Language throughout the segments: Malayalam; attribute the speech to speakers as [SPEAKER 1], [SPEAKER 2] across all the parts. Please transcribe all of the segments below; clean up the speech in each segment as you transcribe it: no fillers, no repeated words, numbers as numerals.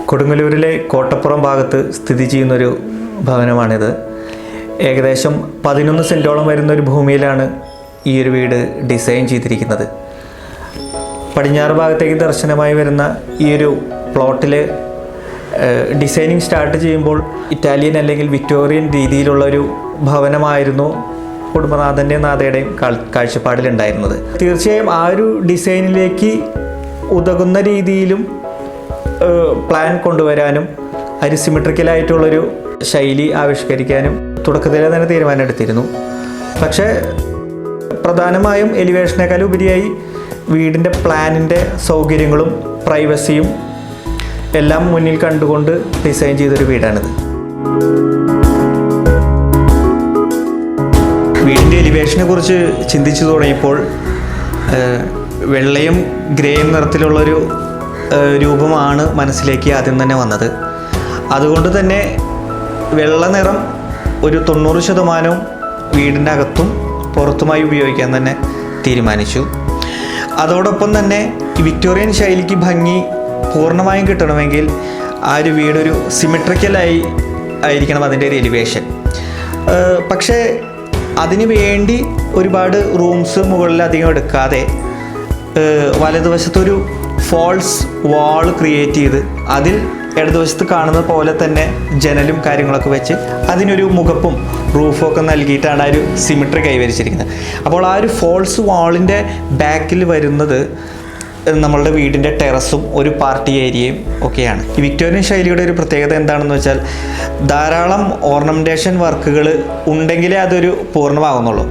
[SPEAKER 1] കൊടുങ്ങല്ലൂരിലെ കോട്ടപ്പുറം ഭാഗത്ത് സ്ഥിതി ചെയ്യുന്നൊരു ഭവനമാണിത്. ഏകദേശം 11 സെൻറ്റോളം വരുന്നൊരു ഭൂമിയിലാണ് ഈ ഒരു വീട് ഡിസൈൻ ചെയ്തിരിക്കുന്നത്. പടിഞ്ഞാറ് ഭാഗത്തേക്ക് ദർശനമായി വരുന്ന ഈ ഒരു പ്ലോട്ടിൽ ഡിസൈനിങ് സ്റ്റാർട്ട് ചെയ്യുമ്പോൾ ഇറ്റാലിയൻ അല്ലെങ്കിൽ വിക്ടോറിയൻ രീതിയിലുള്ളൊരു ഭവനമായിരുന്നു കുടുംബനാഥൻ്റെയും നാഥയുടെയും കാഴ്ചപ്പാടിലുണ്ടായിരുന്നത്. തീർച്ചയായും ആ ഒരു ഡിസൈനിലേക്ക് ഉതകുന്ന രീതിയിലും പ്ലാൻ കൊണ്ടുവരാനും ഒരു സിമെട്രിക്കലായിട്ടുള്ളൊരു ശൈലി ആവിഷ്കരിക്കാനും തുടക്കത്തിൽ തന്നെ തീരുമാനമെടുത്തിരുന്നു. പക്ഷേ പ്രധാനമായും എലിവേഷനേക്കാൾ ഉപരിയായി വീടിൻ്റെ പ്ലാനിൻ്റെ സൗകര്യങ്ങളും പ്രൈവസിയും എല്ലാം മുന്നിൽ കണ്ടുകൊണ്ട് ഡിസൈൻ ചെയ്തൊരു വീടാണിത്. വീടിൻ്റെ എലിവേഷനെ കുറിച്ച് ചിന്തിച്ചു തുടങ്ങിയപ്പോൾ വെള്ളയും ഗ്രേയും നിറത്തിലുള്ളൊരു രൂപമാണ് മനസ്സിലേക്ക് ആദ്യം തന്നെ വന്നത്. അതുകൊണ്ട് തന്നെ വെള്ള നിറം ഒരു 90% വീടിൻ്റെ അകത്തും പുറത്തുമായി ഉപയോഗിക്കാൻ തന്നെ തീരുമാനിച്ചു. അതോടൊപ്പം തന്നെ ഈ വിക്ടോറിയൻ ശൈലിക്ക് ഭംഗി പൂർണ്ണമായും കിട്ടണമെങ്കിൽ ആ ഒരു വീടൊരു സിമെട്രിക്കലായി ആയിരിക്കണം അതിൻ്റെ ഒരു എലിവേഷൻ. പക്ഷേ അതിനു വേണ്ടി ഒരുപാട് റൂംസ് മുകളിൽ അധികം എടുക്കാതെ വലതുവശത്തൊരു ഫോൾസ് വാൾ ക്രിയേറ്റ് ചെയ്ത് അതിൽ ഇടതുവശത്ത് കാണുന്ന പോലെ തന്നെ ജനലും കാര്യങ്ങളൊക്കെ വെച്ച് അതിനൊരു മുഖപ്പും റൂഫൊക്കെ നൽകിയിട്ടാണ് ആ ഒരു സിമെട്രി കൈവരിച്ചിരിക്കുന്നത്. അപ്പോൾ ആ ഒരു ഫോൾസ് വാളിൻ്റെ ബാക്കിൽ വരുന്നത് നമ്മളുടെ വീടിൻ്റെ ടെറസും ഒരു പാർട്ടി ഏരിയയും ഒക്കെയാണ്. ഈ വിക്ടോറിയൻ ശൈലിയുടെ ഒരു പ്രത്യേകത എന്താണെന്ന് വെച്ചാൽ ധാരാളം ഓർണമെൻറ്റേഷൻ വർക്കുകൾ ഉണ്ടെങ്കിലേ അതൊരു പൂർണ്ണമാകുന്നുള്ളൂ.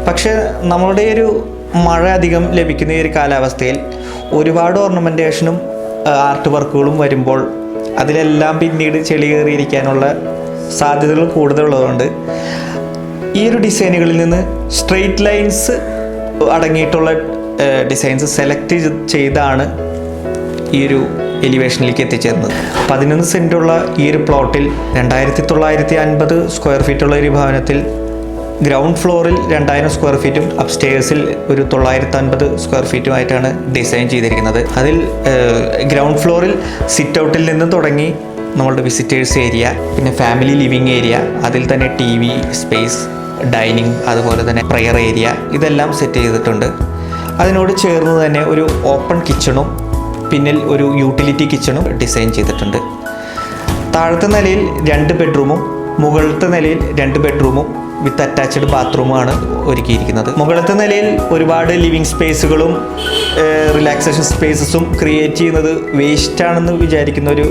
[SPEAKER 1] പക്ഷേ നമ്മളുടെ ഒരു മഴ അധികം ലഭിക്കുന്ന ഈ ഒരു കാലാവസ്ഥയിൽ ഒരുപാട് ഓർണമെൻറ്റേഷനും ആർട്ട് വർക്കുകളും വരുമ്പോൾ അതിലെല്ലാം പിന്നീട് ചെളി കയറിയിരിക്കാനുള്ള സാധ്യതകൾ കൂടുതലുള്ളതുകൊണ്ട് ഈ ഒരു ഡിസൈനുകളിൽ നിന്ന് സ്ട്രെയിറ്റ് ലൈൻസ് അടങ്ങിയിട്ടുള്ള ഡിസൈൻസ് സെലക്ട് ചെയ്താണ് ഈ ഒരു എലിവേഷനിലേക്ക് എത്തിച്ചേർന്നത്. 11 സെൻറ്റുള്ള ഈ ഒരു പ്ലോട്ടിൽ 2950 സ്ക്വയർ ഫീറ്റുള്ള ഒരു ഭവനത്തിൽ ഗ്രൗണ്ട് ഫ്ലോറിൽ 2000 സ്ക്വയർ ഫീറ്റും അപ്സ്റ്റേഴ്സിൽ ഒരു 950 സ്ക്വയർ ഫീറ്റുമായിട്ടാണ് ഡിസൈൻ ചെയ്തിരിക്കുന്നത്. അതിൽ ഗ്രൗണ്ട് ഫ്ലോറിൽ സിറ്റ് ഔട്ടിൽ നിന്ന് തുടങ്ങി നമ്മളുടെ വിസിറ്റേഴ്സ് ഏരിയ, പിന്നെ ഫാമിലി ലിവിങ് ഏരിയ, അതിൽ തന്നെ TV സ്പേസ്, ഡൈനിങ്, അതുപോലെ തന്നെ പ്രയർ ഏരിയ ഇതെല്ലാം സെറ്റ് ചെയ്തിട്ടുണ്ട്. അതിനോട് ചേർന്ന് തന്നെ ഒരു ഓപ്പൺ കിച്ചണും പിന്നിൽ ഒരു യൂട്ടിലിറ്റി കിച്ചണും ഡിസൈൻ ചെയ്തിട്ടുണ്ട്. താഴത്തെ നിലയിൽ 2 ബെഡ്റൂമും മുകളിലത്തെ നിലയിൽ 2 ബെഡ്റൂമും വിത്ത് അറ്റാച്ച്ഡ് ബാത്റൂമാണ് ഒരുക്കിയിരിക്കുന്നത്. മുകളിലത്തെ നിലയിൽ ഒരുപാട് ലിവിങ് സ്പേസുകളും റിലാക്സേഷൻ സ്പേസസും ക്രിയേറ്റ് ചെയ്യുന്നത് വേസ്റ്റാണെന്ന് വിചാരിക്കുന്ന ഒരു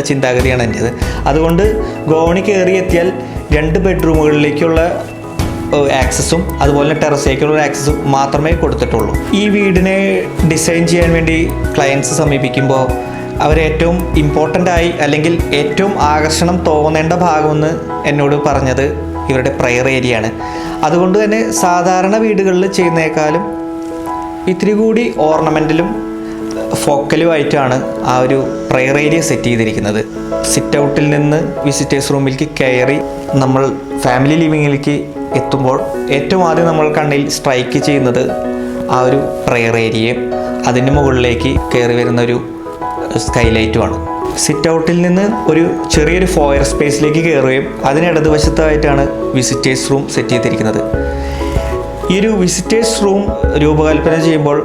[SPEAKER 1] ചിന്താഗതിയാണ് എൻ്റേത്. അതുകൊണ്ട് ഗോവണി കയറി എത്തിയാൽ 2 ബെഡ്റൂമുകളിലേക്കുള്ള ആക്സസും അതുപോലെ ടെറസിലേക്കുള്ള ആക്സസും മാത്രമേ കൊടുത്തിട്ടുള്ളൂ. ഈ വീടിനെ ഡിസൈൻ ചെയ്യാൻ വേണ്ടി ക്ലയൻസ് സമീപിക്കുമ്പോൾ അവരേറ്റവും ഇമ്പോർട്ടൻ്റ് ആയി അല്ലെങ്കിൽ ഏറ്റവും ആകർഷണം തോന്നേണ്ട ഭാഗമെന്ന് എന്നോട് പറഞ്ഞത് ഇവരുടെ പ്രയർ ഏരിയ ആണ്. അതുകൊണ്ട് തന്നെ സാധാരണ വീടുകളിൽ ചെയ്യുന്നേക്കാളും ഇത്തിരി കൂടി ഓർണമെൻറ്റിലും ഫോക്കലുമായിട്ടാണ് ആ ഒരു പ്രയർ ഏരിയ സെറ്റ് ചെയ്തിരിക്കുന്നത്. സിറ്റ് ഔട്ടിൽ നിന്ന് വിസിറ്റേഴ്സ് റൂമിലേക്ക് കയറി നമ്മൾ ഫാമിലി ലിവിങ്ങിലേക്ക് എത്തുമ്പോൾ ഏറ്റവും ആദ്യം നമ്മൾ കണ്ണിൽ സ്ട്രൈക്ക് ചെയ്യുന്നത് ആ ഒരു പ്രയർ ഏരിയയും അതിന് മുകളിലേക്ക് കയറി വരുന്നൊരു സ്കൈലൈറ്റുമാണ്. സിറ്റ് ഔട്ടിൽ നിന്ന് ഒരു ചെറിയൊരു ഫോയർ സ്പേസിലേക്ക് കയറുകയും അതിന് ഇടതുവശത്തായിട്ടാണ് വിസിറ്റേഴ്സ് റൂം സെറ്റ് ചെയ്തിരിക്കുന്നത്. ഈ ഒരു വിസിറ്റേഴ്സ് റൂം രൂപകൽപ്പന ചെയ്യുമ്പോൾ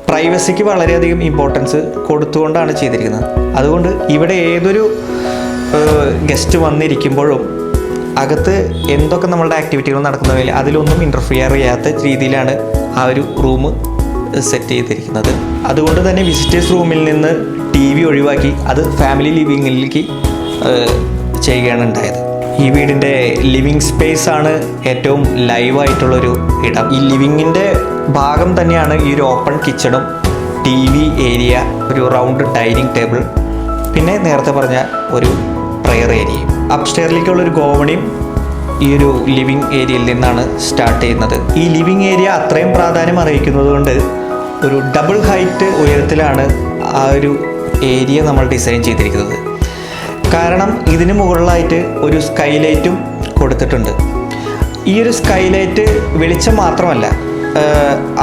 [SPEAKER 1] പ്രൈവസിക്ക് വളരെയധികം ഇമ്പോർട്ടൻസ് കൊടുത്തുകൊണ്ടാണ് ചെയ്തിരിക്കുന്നത്. അതുകൊണ്ട് ഇവിടെ ഏതൊരു ഗസ്റ്റ് വന്നിരിക്കുമ്പോഴും അകത്ത് എന്തൊക്കെ നമ്മളുടെ ആക്ടിവിറ്റികൾ നടക്കുന്നതിൽ അതിലൊന്നും ഇൻ്റർഫിയർ ചെയ്യാത്ത രീതിയിലാണ് ആ ഒരു റൂം സെറ്റ് ചെയ്തിരിക്കുന്നത്. അതുകൊണ്ട് തന്നെ വിസിറ്റേഴ്സ് റൂമിൽ നിന്ന് TV ഒഴിവാക്കി അത് ഫാമിലി ലിവിങ്ങിലേക്ക് ചെയ്യുകയാണ് ഉണ്ടായത്. ഈ വീടിൻ്റെ ലിവിങ് സ്പേസ് ആണ് ഏറ്റവും ലൈവായിട്ടുള്ളൊരു ഇടം. ഈ ലിവിങ്ങിൻ്റെ ഭാഗം തന്നെയാണ് ഈ ഒരു ഓപ്പൺ കിച്ചണും TV ഏരിയ, ഒരു റൗണ്ട് ഡൈനിങ് ടേബിൾ, പിന്നെ നേരത്തെ പറഞ്ഞ ഒരു പ്രയർ ഏരിയയും. അപ്സ്റ്റെയറിലേക്കുള്ളൊരു ഗോവണിയും ഈ ഒരു ലിവിങ് ഏരിയയിൽ നിന്നാണ് സ്റ്റാർട്ട് ചെയ്യുന്നത്. ഈ ലിവിങ് ഏരിയ അത്രയും പ്രാധാന്യം അറിയിക്കുന്നത് കൊണ്ട് ഒരു ഡബിൾ ഹൈറ്റ് ഉയരത്തിലാണ് ആ ഒരു ഏരിയ നമ്മൾ ഡിസൈൻ ചെയ്തിരിക്കുന്നത്. കാരണം ഇതിന് മുകളിലായിട്ട് ഒരു സ്കൈലൈറ്റും കൊടുത്തിട്ടുണ്ട്. ഈ ഒരു സ്കൈലൈറ്റ് വെളിച്ചം മാത്രമല്ല,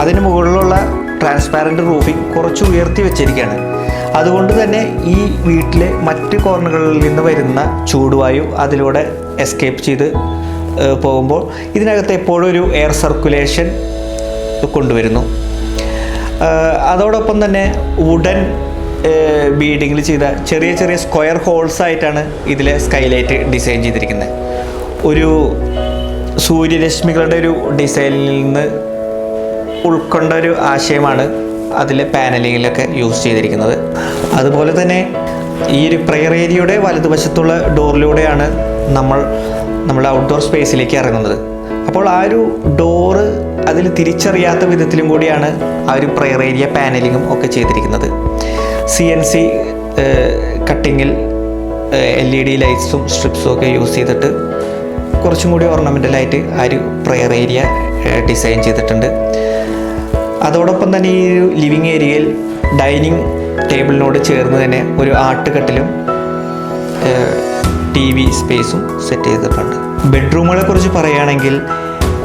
[SPEAKER 1] അതിന് മുകളിലുള്ള ട്രാൻസ്പാരൻറ്റ് റൂഫിംഗ് കുറച്ച് ഉയർത്തി വെച്ചിരിക്കുകയാണ്. അതുകൊണ്ട് തന്നെ ഈ വീട്ടിലെ മറ്റ് കോർണറുകളിൽ നിന്ന് വരുന്ന ചൂടുവായു അതിലൂടെ എസ്കേപ്പ് ചെയ്ത് പോകുമ്പോൾ ഇതിനകത്ത് എപ്പോഴും ഒരു എയർ സർക്കുലേഷൻ കൊണ്ടുവരുന്നു. അതോടൊപ്പം തന്നെ വുഡൻ ബീഡിങ്ങിൽ ചെയ്ത ചെറിയ ചെറിയ സ്ക്വയർ ഹോൾസ് ആയിട്ടാണ് ഇതിലെ സ്കൈലൈറ്റ് ഡിസൈൻ ചെയ്തിരിക്കുന്നത്. ഒരു സൂര്യരശ്മികളുടെ ഒരു ഡിസൈനിൽ നിന്ന് ഉൾക്കൊണ്ട ഒരു ആശയമാണ് അതിലെ പാനലിങ്ങിലൊക്കെ യൂസ് ചെയ്തിരിക്കുന്നത്. അതുപോലെ തന്നെ ഈ ഒരു പ്രയർ ഏരിയയുടെ വലതുവശത്തുള്ള ഡോറിലൂടെയാണ് നമ്മൾ ഔട്ട്ഡോർ സ്പേസിലേക്ക് ഇറങ്ങുന്നത്. അപ്പോൾ ആ ഒരു ഡോറ് അതിൽ തിരിച്ചറിയാത്ത വിധത്തിലും കൂടിയാണ് ആ ഒരു പ്രയർ ഏരിയ പാനലിങ്ങും ഒക്കെ ചെയ്തിരിക്കുന്നത്. CNC കട്ടിങ്ങിൽ LED ലൈറ്റ്സും സ്ട്രിപ്സും ഒക്കെ യൂസ് ചെയ്തിട്ട് കുറച്ചും കൂടി ഓർണമെൻ്റലായിട്ട് ആ ഒരു പ്രയർ ഏരിയ ഡിസൈൻ ചെയ്തിട്ടുണ്ട്. അതോടൊപ്പം തന്നെ ഈ ഒരു ലിവിങ് ഏരിയയിൽ ഡൈനിങ് ടേബിളിനോട് ചേർന്ന് തന്നെ ഒരു ആട്ടുകട്ടിലും TV സ്പേസും സെറ്റ് ചെയ്തിട്ടുണ്ട്. ബെഡ്റൂമുകളെ കുറിച്ച് പറയുകയാണെങ്കിൽ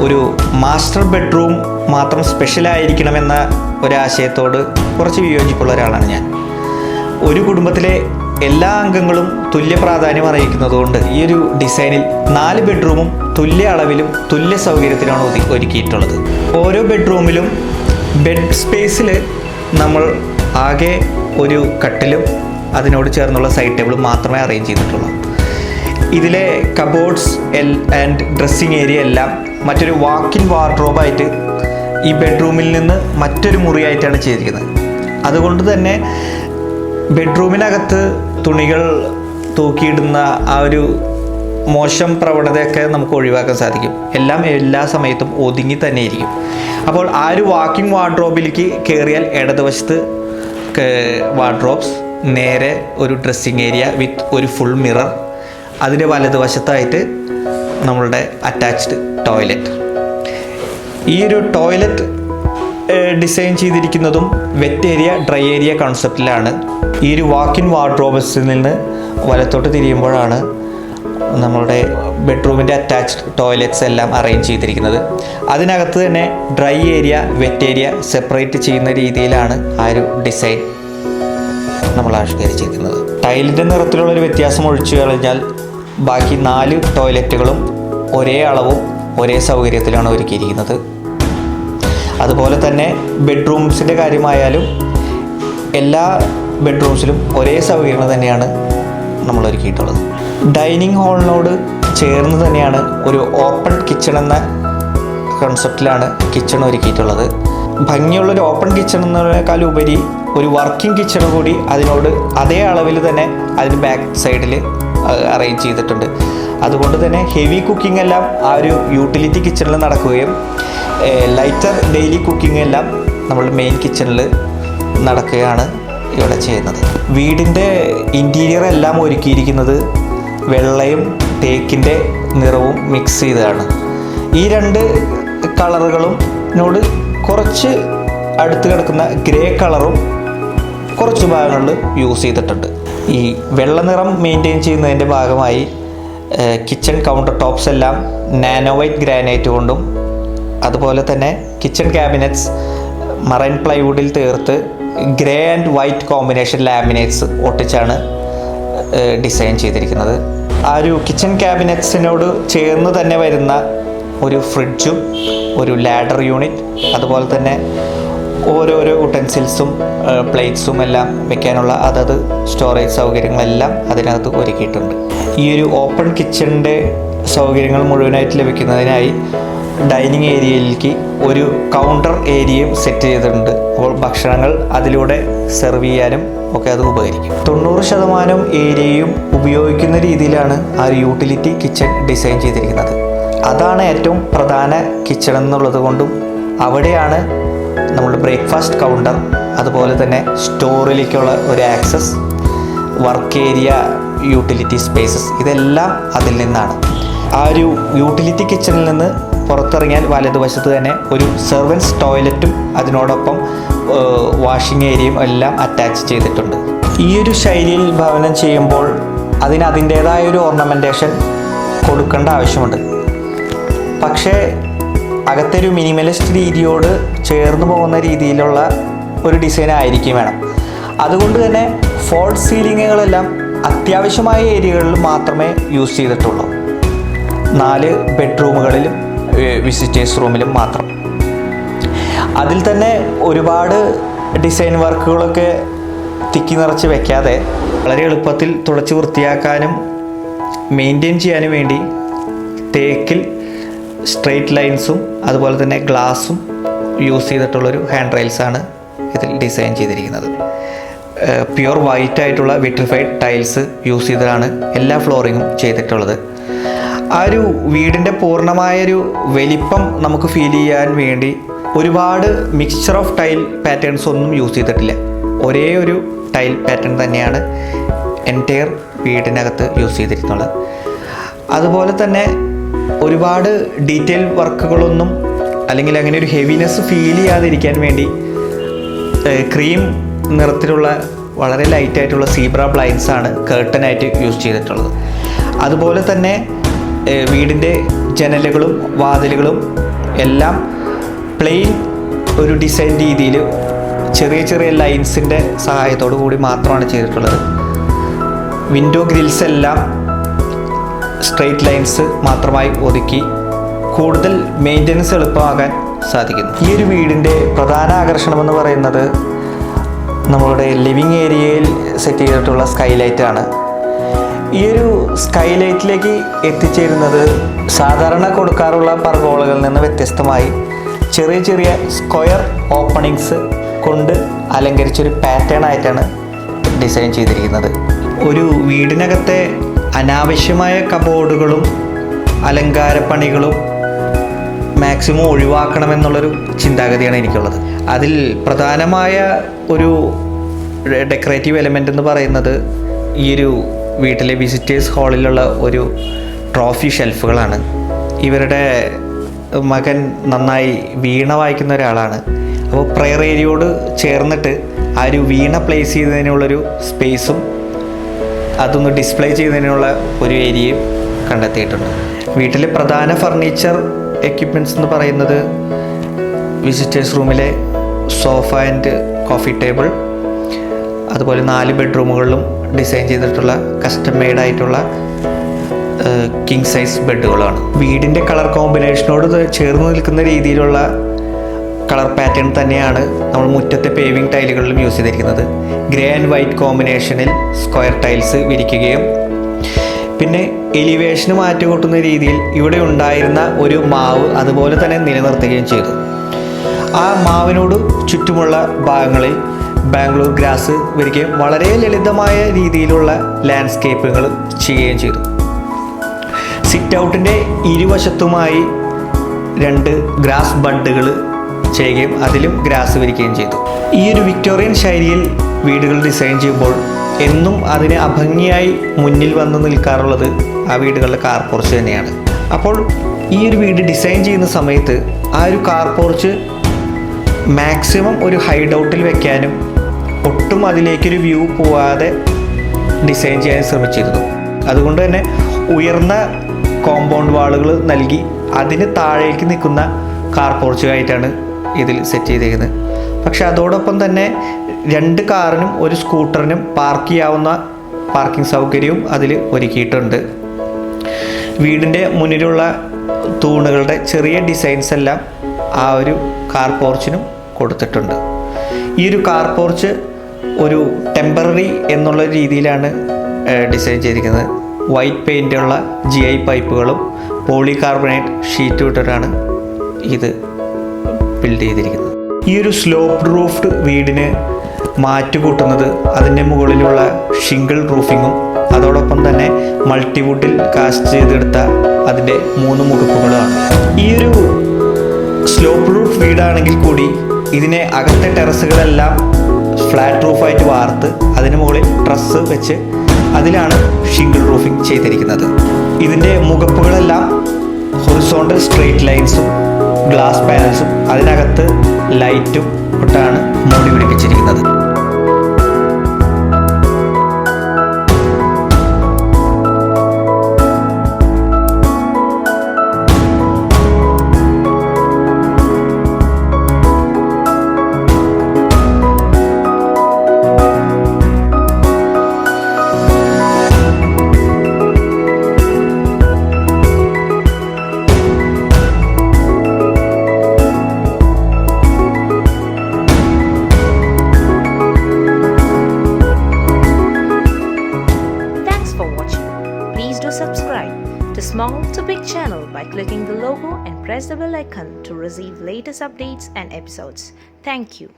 [SPEAKER 1] ഒരു മാസ്റ്റർ ബെഡ്റൂം മാത്രം സ്പെഷ്യലായിരിക്കണമെന്ന ഒരാശയത്തോട് കുറച്ച് വിയോജിപ്പുള്ള ഒരാളാണ് ഞാൻ. ഒരു കുടുംബത്തിലെ എല്ലാ അംഗങ്ങളും തുല്യ പ്രാധാന്യം അറിയിക്കുന്നതുകൊണ്ട് ഈ ഒരു ഡിസൈനിൽ 4 ബെഡ്റൂമും തുല്യ അളവിലും തുല്യ സൗകര്യത്തിലാണ് ഒരുക്കിയിട്ടുള്ളത്. ഓരോ ബെഡ്റൂമിലും ബെഡ് സ്പേസിൽ നമ്മൾ ആകെ ഒരു കട്ടിലും അതിനോട് ചേർന്നുള്ള സൈഡ് ടേബിളും മാത്രമേ അറേഞ്ച് ചെയ്തിട്ടുള്ളൂ. ഇതിലെ കബോർഡ്സ് ആൻഡ് ഡ്രസ്സിങ് ഏരിയ എല്ലാം മറ്റൊരു വാക്കിൻ വാർഡ്രോബായിട്ട് ഈ ബെഡ്റൂമിൽ നിന്ന് മറ്റൊരു മുറിയായിട്ടാണ് ചെയ്തിരിക്കുന്നത്. അതുകൊണ്ട് തന്നെ ബെഡ്റൂമിനകത്ത് തുണികൾ തൂക്കിയിടുന്ന ആ ഒരു മോശം പ്രവണതയൊക്കെ നമുക്ക് ഒഴിവാക്കാൻ സാധിക്കും. എല്ലാം എല്ലാ സമയത്തും ഒതുങ്ങി തന്നെ ഇരിക്കും. അപ്പോൾ ആ ഒരു വാക്കിംഗ് വാർഡ്രോബിലേക്ക് കയറിയാൽ ഇടതുവശത്ത് വാർഡ്രോബ്സ്, നേരെ ഒരു ഡ്രസ്സിങ് ഏരിയ വിത്ത് ഒരു ഫുൾ മിറർ, അതിൻ്റെ വലതുവശത്തായിട്ട് നമ്മളുടെ അറ്റാച്ച്ഡ് ടോയ്ലറ്റ്. ഈ ഒരു ടോയ്ലറ്റ് ഡിസൈൻ ചെയ്തിരിക്കുന്നതും വെറ്റ് ഏരിയ ഡ്രൈ ഏരിയ കോൺസെപ്റ്റിലാണ്. ഈ ഒരു വാക്കിൻ വാർഡ്രോബ്സിൽ നിന്ന് വലത്തോട്ട് തിരിയുമ്പോഴാണ് നമ്മളുടെ ബെഡ്റൂമിൻ്റെ അറ്റാച്ച്ഡ് ടോയ്ലറ്റ്സ് എല്ലാം അറേഞ്ച് ചെയ്തിരിക്കുന്നത്. അതിനകത്ത് തന്നെ dry area wet area separate ചെയ്യുന്ന രീതിയിലാണ് ആ ഒരു ഡിസൈൻ നമ്മൾ ആവിഷ്കരിച്ചിരിക്കുന്നത്. ടൈലിൻ്റെ നിറത്തിലുള്ളൊരു വ്യത്യാസം ഒഴിച്ചു കഴിഞ്ഞാൽ ബാക്കി 4 ടോയ്ലറ്റുകളും ഒരേ അളവും ഒരേ സൗകര്യത്തിലാണ് ഒരുക്കിയിരിക്കുന്നത്. അതുപോലെ തന്നെ ബെഡ്റൂംസിൻ്റെ കാര്യമായാലും എല്ലാ ബെഡ്റൂംസിലും ഒരേ സൗകര്യങ്ങൾ തന്നെയാണ് നമ്മൾ ഒരുക്കിയിട്ടുള്ളത്. ഡൈനിങ് ഹാളിനോട് ചേർന്ന് തന്നെയാണ് ഒരു ഓപ്പൺ കിച്ചൺ എന്ന കൺസെപ്റ്റിലാണ് കിച്ചൺ ഒരുക്കിയിട്ടുള്ളത്. ഭംഗിയുള്ളൊരു ഓപ്പൺ കിച്ചൺ എന്നതിനേക്കാൾ ഉപരി ഒരു വർക്കിംഗ് കിച്ചൺ കൂടി അതിനോട് അതേ അളവിൽ തന്നെ അതിന് ബാക്ക് സൈഡിൽ അറേഞ്ച് ചെയ്തിട്ടുണ്ട്. അതുകൊണ്ട് തന്നെ ഹെവി കുക്കിംഗ് എല്ലാം ആ ഒരു യൂട്ടിലിറ്റി കിച്ചണിൽ നടക്കുകയും ലൈറ്റർ ഡെയിലി കുക്കിംഗ് എല്ലാം നമ്മൾ മെയിൻ കിച്ചണിൽ നടക്കുകയാണ് ഇവിടെ ചെയ്യുന്നത്. വീടിൻ്റെ ഇൻറ്റീരിയർ എല്ലാം ഒരുക്കിയിരിക്കുന്നത് വെള്ളയും തേക്കിൻ്റെ നിറവും മിക്സ് ചെയ്തതാണ്. ഈ 2 കളറുകളോട് കുറച്ച് അടുത്ത് കിടക്കുന്ന ഗ്രേ കളറും കുറച്ച് ഭാഗങ്ങളിൽ യൂസ് ചെയ്തിട്ടുണ്ട്. ഈ വെള്ള നിറം മെയിൻറ്റെയിൻ ചെയ്യുന്നതിൻ്റെ ഭാഗമായി കിച്ചൺ കൗണ്ടർ ടോപ്സ് എല്ലാം നാനോ വൈറ്റ് ഗ്രാനൈറ്റ് കൊണ്ടും അതുപോലെ തന്നെ കിച്ചൺ ക്യാബിനറ്റ്സ് മറൈൻ പ്ലൈവുഡിൽ തീർത്ത് grey and white combination laminates ഒട്ടിച്ചാണ് ഡിസൈൻ ചെയ്തിരിക്കുന്നത്. ആ ഒരു കിച്ചൺ ക്യാബിനറ്റ്സിനോട് ചേർന്ന് തന്നെ വരുന്ന ഒരു ഫ്രിഡ്ജും ഒരു ലാഡർ യൂണിറ്റ്, അതുപോലെ തന്നെ ഓരോരോ യുട്ടൻസിൽസും പ്ലേറ്റ്സും എല്ലാം വെക്കാനുള്ള അതത് സ്റ്റോറേജ് സൗകര്യങ്ങളെല്ലാം അതിനകത്ത് ഒരുക്കിയിട്ടുണ്ട്. ഈ ഒരു ഓപ്പൺ കിച്ചണിൻ്റെ സൗകര്യങ്ങൾ മുഴുവനായിട്ട് ലഭിക്കുന്നതിനായി ഡൈനിങ് ഏരിയയിലേക്ക് ഒരു കൗണ്ടർ ഏരിയയും സെറ്റ് ചെയ്തിട്ടുണ്ട്. അപ്പോൾ ഭക്ഷണങ്ങൾ അതിലൂടെ സെർവ് ചെയ്യാനും ഒക്കെ അത് ഉപകരിക്കും. 90% ഏരിയയും ഉപയോഗിക്കുന്ന രീതിയിലാണ് ആ ഒരു യൂട്ടിലിറ്റി കിച്ചൺ ഡിസൈൻ ചെയ്തിരിക്കുന്നത്. അതാണ് ഏറ്റവും പ്രധാന കിച്ചൺ എന്നുള്ളത് കൊണ്ടും അവിടെയാണ് നമ്മൾ ബ്രേക്ക്ഫാസ്റ്റ് കൗണ്ടർ, അതുപോലെ തന്നെ സ്റ്റോറിലേക്കുള്ള ഒരു access, work area, utility spaces ഇതെല്ലാം അതിൽ നിന്നാണ്. ആ ഒരു യൂട്ടിലിറ്റി കിച്ചണിൽ നിന്ന് പുറത്തിറങ്ങിയാൽ വലതുവശത്ത് തന്നെ ഒരു സെർവൻസ് ടോയ്ലറ്റും അതിനോടൊപ്പം വാഷിംഗ് ഏരിയയും എല്ലാം അറ്റാച്ച് ചെയ്തിട്ടുണ്ട്. ഈ ഒരു ശൈലിയിൽ ഭവനം ചെയ്യുമ്പോൾ അതിൻ്റേതായ ഒരു ഓർണമെൻറ്റേഷൻ കൊടുക്കേണ്ട ആവശ്യമുണ്ട്. പക്ഷേ അകത്തൊരു മിനിമലിസ്റ്റ് രീതിയോട് ചേർന്ന് പോകുന്ന രീതിയിലുള്ള ഒരു ഡിസൈൻ ആയിരിക്കും വേണം. അതുകൊണ്ട് തന്നെ ഫോൾസ് സീലിങ്ങുകളെല്ലാം അത്യാവശ്യമായ ഏരിയകളിൽ മാത്രമേ യൂസ് ചെയ്തിട്ടുള്ളൂ. 4 ബെഡ്റൂമുകളിലും വിസിറ്റേഴ്സ് റൂമിലും മാത്രം. അതിൽ തന്നെ ഒരുപാട് ഡിസൈൻ വർക്കുകളൊക്കെ തിക്കി നിറച്ച് വെക്കാതെ വളരെ എളുപ്പത്തിൽ തുടച്ച് വൃത്തിയാക്കാനും മെയിൻറ്റെയിൻ ചെയ്യാനും വേണ്ടി തേക്കിൽ സ്ട്രെയിറ്റ് ലൈൻസും അതുപോലെ തന്നെ ഗ്ലാസും യൂസ് ചെയ്തിട്ടുള്ളൊരു ഹാൻഡ് റെയിൽസാണ് ഇതിൽ ഡിസൈൻ ചെയ്തിരിക്കുന്നത്. പ്യുവർ വൈറ്റ് ആയിട്ടുള്ള വിട്രിഫൈഡ് ടൈൽസ് യൂസ് ചെയ്തതാണ് എല്ലാ ഫ്ലോറിങ്ങും ചെയ്തിട്ടുള്ളത്. ആ ഒരു വീടിൻ്റെ പൂർണ്ണമായൊരു വലിപ്പം നമുക്ക് ഫീൽ ചെയ്യാൻ വേണ്ടി ഒരുപാട് മിക്സ്ചർ ഓഫ് ടൈൽ പാറ്റേൺസ് ഒന്നും യൂസ് ചെയ്തിട്ടില്ല. ഒരേ ഒരു ടൈൽ പാറ്റേൺ തന്നെയാണ് എൻറ്റയർ വീടിനകത്ത് യൂസ് ചെയ്തിരിക്കുന്നത്. അതുപോലെ തന്നെ ഒരുപാട് ഡീറ്റെയിൽ വർക്കുകളൊന്നും അല്ലെങ്കിൽ അങ്ങനെ ഒരു ഹെവിനെസ് ഫീൽ ചെയ്യാതിരിക്കാൻ വേണ്ടി ക്രീം നിറത്തിലുള്ള വളരെ ലൈറ്റായിട്ടുള്ള സീബ്ര ബ്ലൈൻഡ്സാണ് കേർട്ടനായിട്ട് യൂസ് ചെയ്തിട്ടുള്ളത്. അതുപോലെ തന്നെ വീടിൻ്റെ ജനലുകളും വാതിലുകളും എല്ലാം പ്ലെയിൻ ഒരു ഡിസൈൻ രീതിയിൽ ചെറിയ ചെറിയ ലൈൻസിൻ്റെ സഹായത്തോടു കൂടി മാത്രമാണ് ചെയ്തിട്ടുള്ളത്. വിൻഡോ ഗ്രിൽസ് എല്ലാം സ്ട്രെയിറ്റ് ലൈൻസ് മാത്രമായി ഒതുക്കി കൂടുതൽ മെയിൻ്റനൻസ് എളുപ്പമാകാൻ സാധിക്കുന്നു. ഈ ഒരു വീടിൻ്റെ പ്രധാന ആകർഷണമെന്ന് പറയുന്നത് നമ്മളുടെ ലിവിങ് ഏരിയയിൽ സെറ്റ് ചെയ്തിട്ടുള്ള സ്കൈലൈറ്റാണ്. ഈ ഒരു സ്കൈലൈറ്റിലേക്ക് എത്തിച്ചേരുന്നത് സാധാരണ കൊടുക്കാറുള്ള പർഗോളകളിൽ നിന്ന് വ്യത്യസ്തമായി ചെറിയ ചെറിയ സ്ക്വയർ ഓപ്പണിങ്സ് കൊണ്ട് അലങ്കരിച്ചൊരു പാറ്റേൺ ആയിട്ടാണ് ഡിസൈൻ ചെയ്തിരിക്കുന്നത്. ഒരു വീടിനകത്തെ അനാവശ്യമായ കബോർഡുകളും അലങ്കാരപ്പണികളും മാക്സിമം ഒഴിവാക്കണമെന്നുള്ളൊരു ചിന്താഗതിയാണ് എനിക്കുള്ളത്. അതിൽ പ്രധാനമായ ഒരു ഡെക്കറേറ്റീവ് എലമെൻ്റ് എന്ന് പറയുന്നത് ഈ ഒരു വീട്ടിലെ വിസിറ്റേഴ്സ് ഹാളിലുള്ള ഒരു ട്രോഫി ഷെൽഫുകളാണ്. ഇവരുടെ മകൻ നന്നായി വീണ വായിക്കുന്ന ഒരാളാണ്. അപ്പോൾ പ്രെയർ ഏരിയയോട് ചേർന്നിട്ട് ആ ഒരു വീണ പ്ലേസ് ചെയ്തതിനുള്ളൊരു സ്പേസും അതൊന്ന് ഡിസ്പ്ലേ ചെയ്യുന്നതിനുള്ള ഒരു ഏരിയയും കണ്ടെത്തിയിട്ടുണ്ട്. വീട്ടിലെ പ്രധാന ഫർണിച്ചർ എക്യുപ്മെൻറ്റ്സ് എന്ന് പറയുന്നത് വിസിറ്റേഴ്സ് റൂമിലെ സോഫ ആൻഡ് കോഫി ടേബിൾ, അതുപോലെ 4 ബെഡ്റൂമുകളിലും ഡിസൈൻ ചെയ്തിട്ടുള്ള കസ്റ്റം മെയ്ഡ് ആയിട്ടുള്ള കിങ് സൈസ് ബെഡുകളാണ്. വീടിൻ്റെ കളർ കോമ്പിനേഷനോട് ചേർന്ന് നിൽക്കുന്ന രീതിയിലുള്ള കളർ പാറ്റേൺ തന്നെയാണ് നമ്മൾ മുറ്റത്തെ പേവിംഗ് ടൈലുകളിലും യൂസ് ചെയ്തിരിക്കുന്നത്. ഗ്രേ ആൻഡ് വൈറ്റ് കോമ്പിനേഷനിൽ സ്ക്വയർ ടൈൽസ് വിരിക്കുകയും പിന്നെ എലിവേഷന് മാറ്റുകൂട്ടുന്ന രീതിയിൽ ഇവിടെ ഉണ്ടായിരുന്ന ഒരു മാവ് അതുപോലെ തന്നെ നിലനിർത്തുകയും ചെയ്തു. ആ മാവിനോട് ചുറ്റുമുള്ള ഭാഗങ്ങളിൽ ബാംഗ്ലൂർ ഗ്രാസ് വരികയും വളരെ ലളിതമായ രീതിയിലുള്ള ലാൻഡ്സ്കേപ്പുകൾ ചെയ്യുകയും ചെയ്തു. സിറ്റ് ഔട്ടിൻ്റെ ഇരുവശത്തുമായി 2 ഗ്രാസ് ബഡുകൾ ചെയ്യുകയും അതിലും ഗ്രാസ് വിരിക്കുകയും ചെയ്തു. ഈ ഒരു വിക്ടോറിയൻ ശൈലിയിൽ വീടുകൾ ഡിസൈൻ ചെയ്യുമ്പോൾ എന്നും അതിന് അഭംഗിയായി മുന്നിൽ വന്ന് നിൽക്കാറുള്ളത് ആ വീടുകളുടെ കാർ പോർച്ച് തന്നെയാണ്. അപ്പോൾ ഈ ഒരു വീട് ഡിസൈൻ ചെയ്യുന്ന സമയത്ത് ആ ഒരു കാർ പോർച്ച് മാക്സിമം ഒരു ഹൈഡ് ഔട്ടിൽ വെക്കാനും ഒട്ടും അതിലേക്കൊരു വ്യൂ പോവാതെ ഡിസൈൻ ചെയ്യാൻ ശ്രമിച്ചിരുന്നു. അതുകൊണ്ട് തന്നെ ഉയർന്ന കോമ്പൗണ്ട് വാളുകൾ നൽകി അതിന് താഴേക്ക് നിൽക്കുന്ന കാർ പോർച്ചുമായിട്ടാണ് ഇതിൽ സെറ്റ് ചെയ്തിരിക്കുന്നത്. പക്ഷെ അതോടൊപ്പം തന്നെ 2 കാറിനും 1 സ്കൂട്ടറിനും പാർക്ക് ചെയ്യാവുന്ന പാർക്കിംഗ് സൗകര്യവും അതിൽ ഒരുക്കിയിട്ടുണ്ട്. വീടിൻ്റെ മുന്നിലുള്ള തൂണുകളുടെ ചെറിയ ഡിസൈൻസ് എല്ലാം ആ ഒരു കാർ പോർച്ചിനും കൊടുത്തിട്ടുണ്ട്. ഈ ഒരു കാർ പോർച്ച് ഒരു ടെമ്പററി എന്നുള്ള രീതിയിലാണ് ഡിസൈൻ ചെയ്തിരിക്കുന്നത്. വൈറ്റ് പെയിൻ്റുള്ള GI പൈപ്പുകളും പോളികാർബണേറ്റ് ഷീറ്റ് ഇട്ടിട്ടാണ് ഇത് ബിൽഡ് ചെയ്തിരിക്കുന്നത്. ഈ ഒരു സ്ലോപ്പ് റൂഫ്ഡ് വീടിന് മാറ്റുകൂട്ടുന്നത് അതിൻ്റെ മുകളിലുള്ള ഷിംഗിൾ റൂഫിങ്ങും അതോടൊപ്പം തന്നെ മൾട്ടിവുഡിൽ കാസ്റ്റ് ചെയ്തെടുത്ത അതിൻ്റെ 3 മുഖപ്പുകളാണ്. ഈ ഒരു സ്ലോപ്പ് റൂഫ് വീടാണെങ്കിൽ കൂടി ഇതിനെ അകത്തെ ടെറസുകളെല്ലാം ഫ്ലാറ്റ് റൂഫായിട്ട് വാർത്ത് അതിന് മുകളിൽ ട്രസ് വെച്ച് അതിലാണ് ഷിംഗിൾ റൂഫിംഗ് ചെയ്തിരിക്കുന്നത്. ഇതിൻ്റെ മുഖപ്പുകളെല്ലാം ഹൊറിസോണ്ടൽ സ്ട്രെയിറ്റ് ലൈൻസും ഗ്ലാസ് പാനൽസും അതിനകത്ത് ലൈറ്റും ഇട്ടാണ് മൂടി പിടിപ്പിച്ചിരിക്കുന്നത്.
[SPEAKER 2] small to big channel by clicking the logo and press the bell icon to receive latest updates and episodes. Thank you.